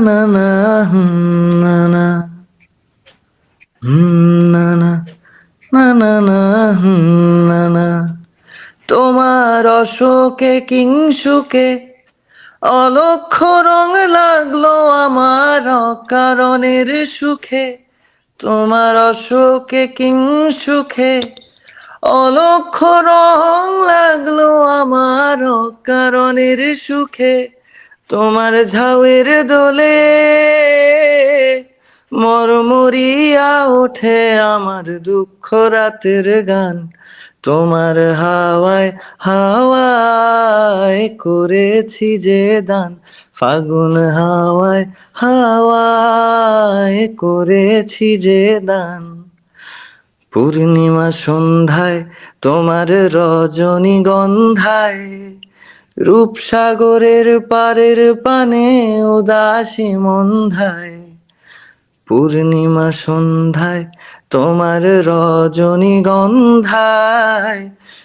না না না না না না না না না না না তোমার অশোকে কিংসুকে অলক্ষ্য রং লাগলো আমার অকারণের সুখে তোমার অশোকে কিংসুখে অলক্ষ্য রং লাগলো আমার অকারণের সুখে তোমার ঝাউয়ের দোলে মরমরিয়া ওঠে আমার দুঃখ রাতের গান তোমার হাওয়ায় হাওয়ায় করেছি যে দান ফাগুন হাওয়ায় হাওয়ায় করেছি যে দান পূর্ণিমা সন্ধ্যায় তোমার রজনীগন্ধায় রূপসাগরের পারের পানে উদাসী মন্ধায় পূর্ণিমা সন্ধ্যায় তোমার রজনীগন্ধায়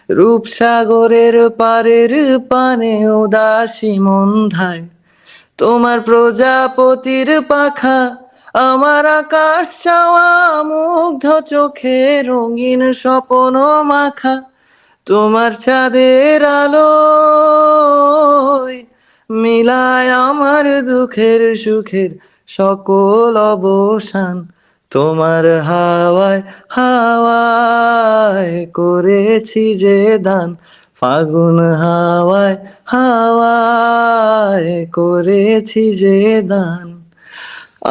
রূপসাগরের পারের পানে উদাসী মন্ধায় তোমার প্রজাপতির পাখা আমার আকাশ চাওয়া মুগ্ধ চোখে রঙিন স্বপ্ন মাখা তোমার চাঁদের আলো মিলায় আমার দুঃখের সুখের সকল অবসান তোমার হাওয়ায় হাওয়ায় করেছি যে দান ফাগুন হাওয়ায় হাওয়ায় করেছি যে দান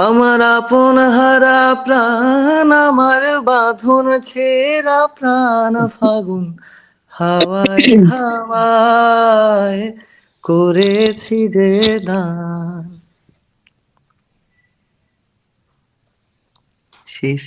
আমার আপন হারা প্রাণ আমার বাঁধন ছেঁড়া প্রাণ ফাগুন হাওয়ায় হাওয়ায় করেছি যে দান শেষ।